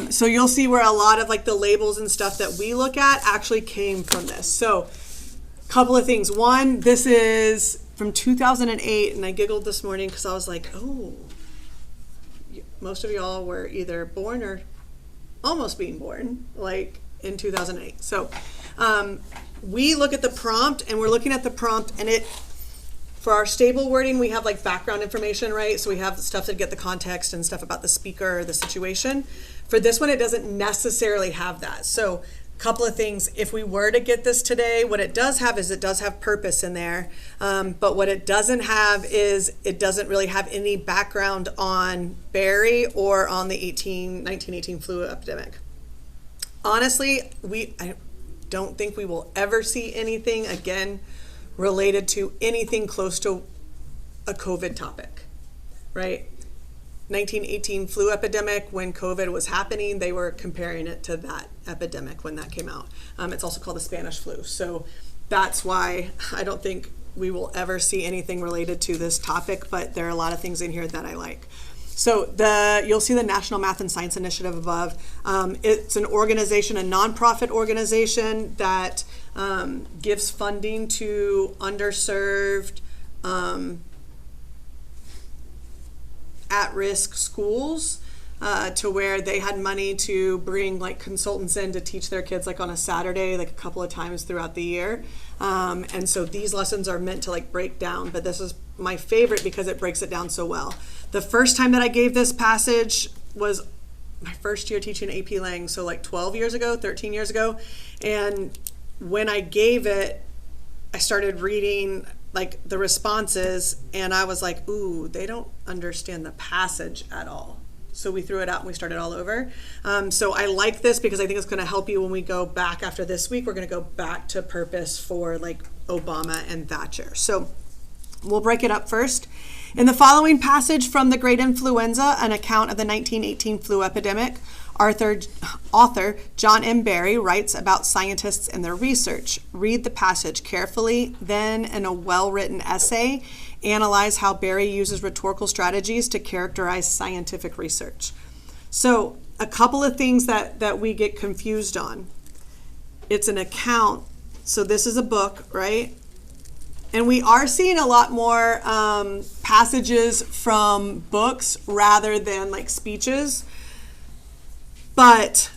So you'll see where a lot of like the labels and stuff that we look at actually came from this. So a couple of things. One, this is from 2008, and I giggled this morning because I was like, oh, most of y'all were either born or almost being born, like in 2008. So we look at the prompt, and we're looking at the prompt, and for our stable wording, we have like background information, right? So we have stuff to get the context and stuff about the speaker or the situation. For this one, it doesn't necessarily have that. So a couple of things. If we were to get this today, what it does have is it does have purpose in there. But what it doesn't have is it doesn't really have any background on Barry or on the 1918 flu epidemic. Honestly, I don't think we will ever see anything again related to anything close to a COVID topic, right? 1918 flu epidemic, when COVID was happening, they were comparing it to that epidemic when that came out. It's also called the Spanish flu. So that's why I don't think we will ever see anything related to this topic, but there are a lot of things in here that I like. So you'll see the National Math and Science Initiative above. It's an organization, a nonprofit organization that gives funding to underserved, at-risk schools to where they had money to bring like consultants in to teach their kids like on a Saturday, like a couple of times throughout the year. And so these lessons are meant to like break down, but this is my favorite because it breaks it down so well. The first time that I gave this passage was my first year teaching AP Lang, so like 13 years ago. And when I gave it, I started reading like the responses, and I was like, ooh, they don't understand the passage at all. So we threw it out and we started all over. So I like this because I think it's going to help you when we go back after this week. We're going to go back to purpose for like Obama and Thatcher. So we'll break it up first. In the following passage from The Great Influenza, an account of the 1918 flu epidemic, author John M. Barry writes about scientists and their research. Read the passage carefully, then in a well-written essay, analyze how Barry uses rhetorical strategies to characterize scientific research. So a couple of things that we get confused on. It's an account, so this is a book, right? And we are seeing a lot more passages from books rather than like speeches. But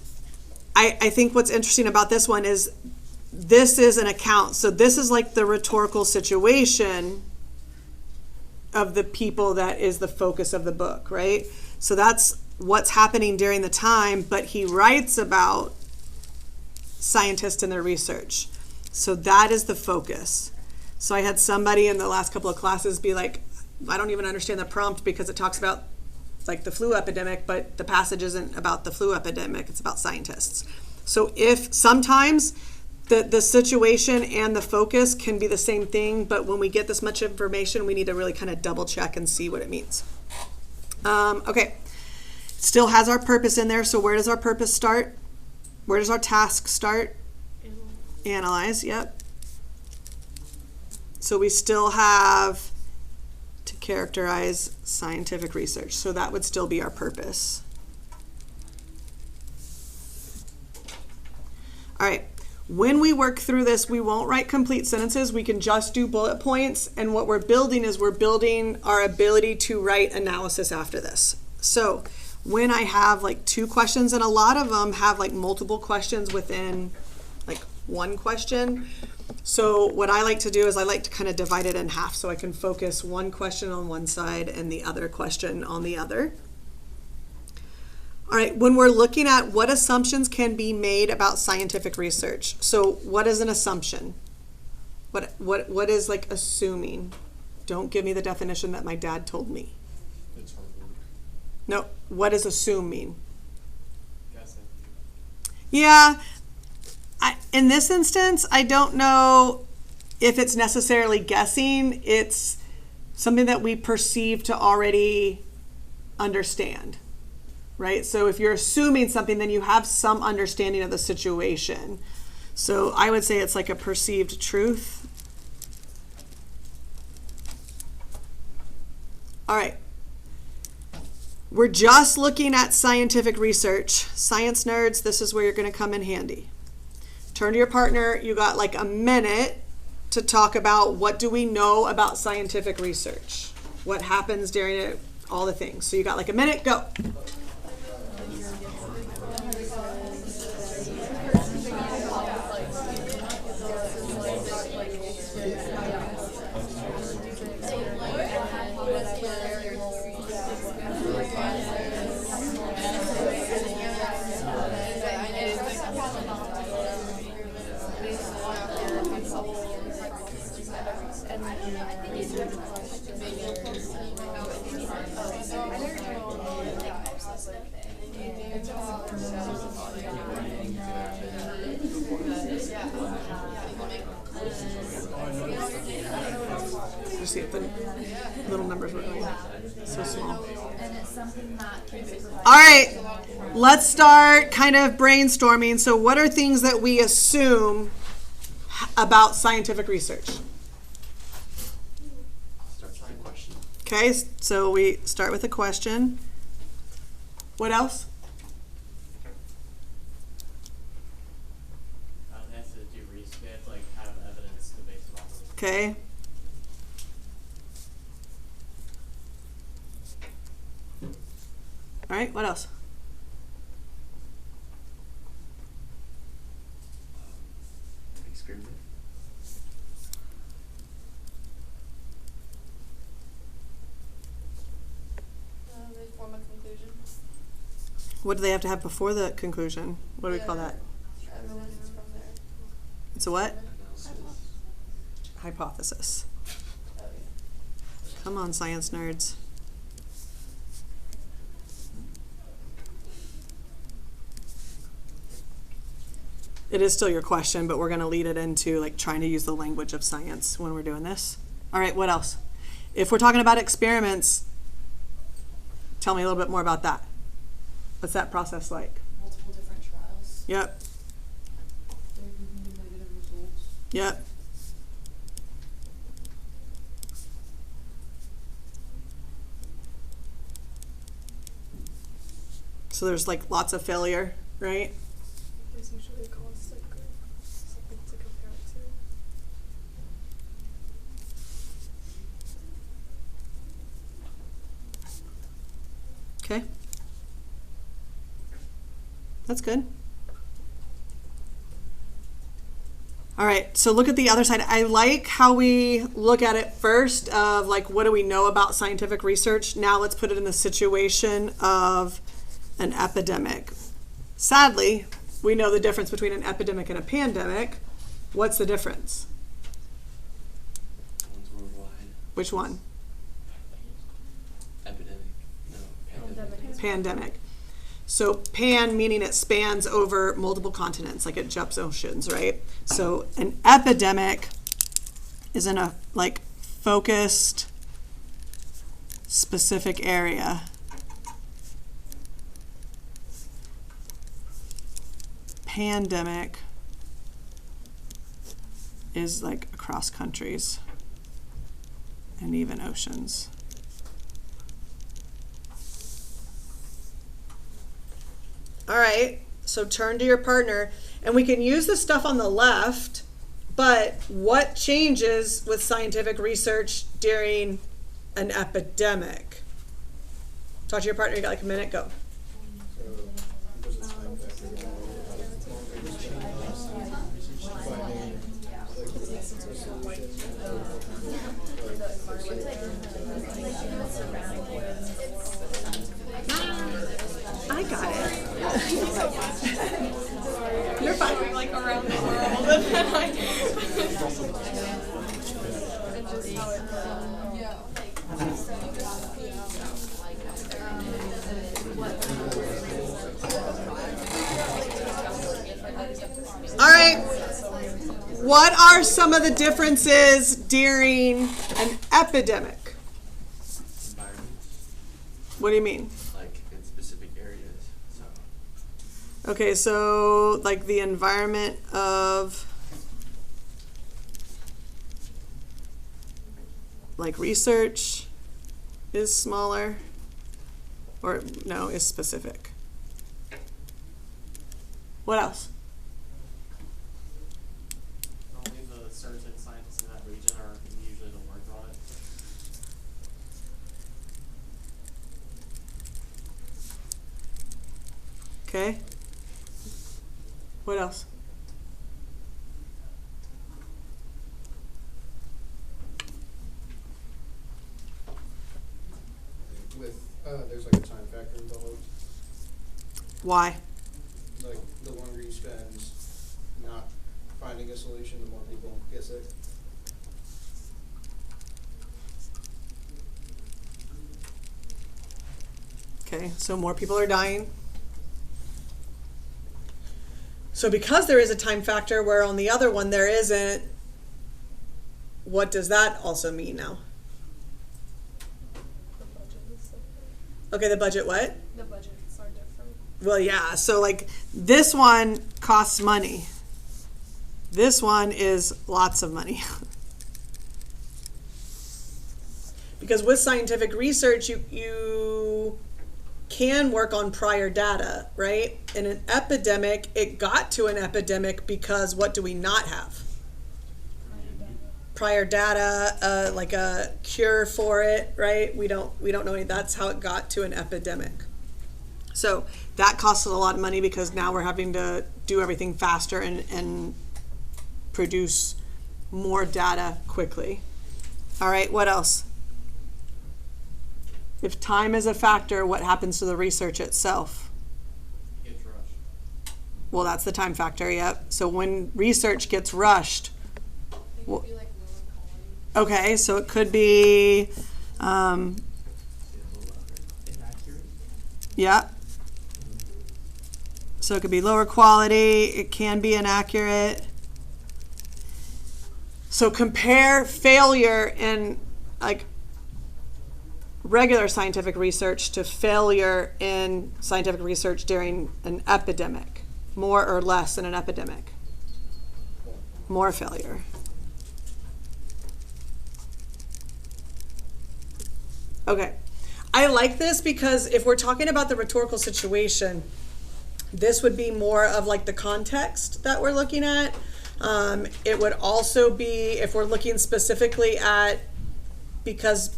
I think what's interesting about this one is this is an account. So this is like the rhetorical situation of the people that is the focus of the book, right? So that's what's happening during the time, but he writes about scientists and their research. So that is the focus. So I had somebody in the last couple of classes be like, I don't even understand the prompt because it talks about like the flu epidemic, but the passage isn't about the flu epidemic, it's about scientists. So if sometimes the situation and the focus can be the same thing, but when we get this much information, we need to really kind of double check and see what it means. Okay, still has our purpose in there. So where does our purpose start? Where does our task start? Analyze, yep. So we still have to characterize scientific research. So that would still be our purpose. All right. When we work through this, we won't write complete sentences. We can just do bullet points. And what we're building is we're building our ability to write analysis after this. So when I have like 2 questions, and a lot of them have like multiple questions within like one question. So what I like to do is I like to kind of divide it in half so I can focus one question on one side and the other question on the other. All right, when we're looking at what assumptions can be made about scientific research. So what is an assumption? What is like assuming? Don't give me the definition that my dad told me. It's hard work. No, what does assume mean? Guessing. Yeah. In this instance, I don't know if it's necessarily guessing. It's something that we perceive to already understand, right? So if you're assuming something, then you have some understanding of the situation. So I would say it's like a perceived truth. All right. We're just looking at scientific research. Science nerds, this is where you're going to come in handy. Turn to your partner. You got like a minute to talk about what do we know about scientific research. What happens during it, all the things. So you got like a minute, go. You see if the little numbers were going so small. All right, let's start kind of brainstorming. So what are things that we assume about scientific research? Start with a question. Okay, so we start with a question. What else? They have to do research. They have to like have evidence to base it off of. Okay. All right, what else? Experiment. They form a conclusion. What do they have to have before the conclusion? What do we call that? Evidence from there. It's a what? Analysis. Hypothesis. Oh, yeah. Come on, science nerds. It is still your question, but we're going to lead it into like trying to use the language of science when we're doing this. All right, what else? If we're talking about experiments, tell me a little bit more about that. What's that process like? Multiple different trials. Yep, There can be negative results. yep. So there's like lots of failure, right? There's usually a cost, like something to compare it to. Okay. That's good. All right, so look at the other side. I like how we look at it first of like, what do we know about scientific research? Now let's put it in the situation of an epidemic. Sadly, we know the difference between an epidemic and a pandemic. What's the difference? One's worldwide. Which one? Epidemic. No, pandemic. Pandemic. So pan meaning it spans over multiple continents, like it jumps oceans, right? So an epidemic is in a like focused, specific area. Pandemic is like across countries and even oceans. All right, so turn to your partner, and we can use the stuff on the left, but what changes with scientific research during an epidemic? Talk to your partner, you got like a minute, go. I got it. You're fine. Like around the world, and then I and just how it All right. What are some of the differences during an epidemic? Environment. What do you mean? Like in specific areas. So Okay, so like the environment of like research is smaller. or no, is specific. What else? Only the certain scientists in that region are usually the work on it. Okay. What else? With there's like a time factor involved. Why? Like the longer you spend not finding a solution, the more people get sick. Okay, so more people are dying. So because there is a time factor where on the other one there isn't, what does that also mean now? The budget is different. Okay, the budget what? The budgets are different. Well, yeah, so like this one costs money. This one is lots of money. Because with scientific research, you can work on prior data, right? In an epidemic, it got to an epidemic because what do we not have? Prior data, like a cure for it, right? We don't know any. That's how it got to an epidemic. So that costs a lot of money because now we're having to do everything faster and produce more data quickly. All right, what else? If time is a factor, what happens to the research itself? It gets rushed. Well, that's the time factor, yep. So when research gets rushed, It Well- could be like lower quality. okay, so it could be, Inaccurate. yeah. So it could be lower quality, it can be inaccurate. So compare failure in like regular scientific research to failure in scientific research during an epidemic. More or less in an epidemic? More failure. Okay. I like this because if we're talking about the rhetorical situation, this would be more of like the context that we're looking at. It would also be, if we're looking specifically at, because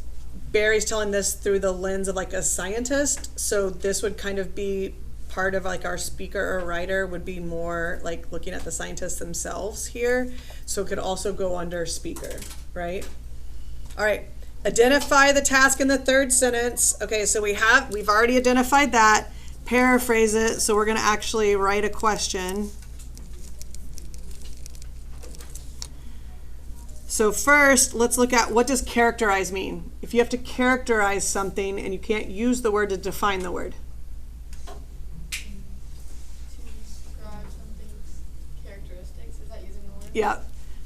Barry's telling this through the lens of like a scientist, so this would kind of be part of like our speaker or writer would be more like looking at the scientists themselves here. So it could also go under speaker, right? All right, identify the task in the third sentence. Okay, so we've already identified that. Paraphrase it, so we're gonna actually write a question. So first, let's look at what does characterize mean? If you have to characterize something and you can't use the word to define the word. To describe something's characteristics, is that using the word? Yeah.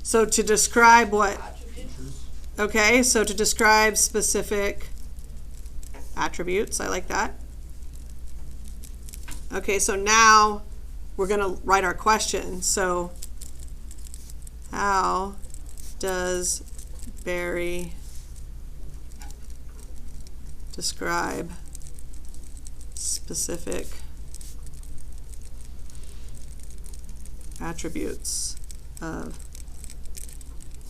So to describe what? Attributes. Okay, so to describe specific attributes, I like that. Okay, so now we're gonna write our question. So how does Barry describe specific attributes of,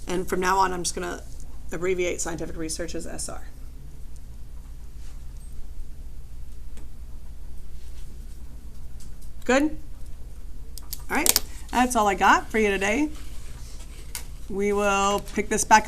and from now on I'm just going to abbreviate scientific research as SR. Good? All right, that's all I got for you today. We will pick this back up